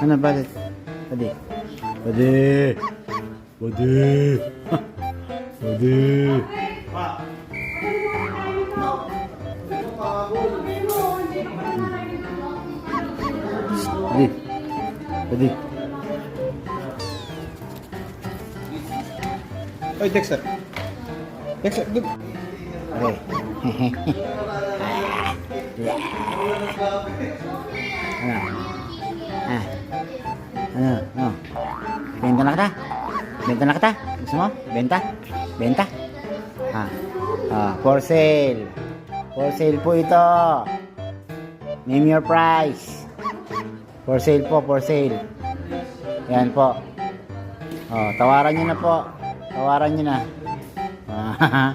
Ano, bakit? Pwede. Pwede. Pwede. Pwede. Pwede. Pwede. Oy, Dexter. Dexter, good. Okay. Ano? Ah. Ano? Ano? Benta na kita? Benta na kita? Gusto mo? Benta? Benta? Ah. Ah, for sale. For sale po ito. Name your price. For sale po, for sale. Yan po. Oh, tawaran niyo na po. Tawaran niyo na. Ah,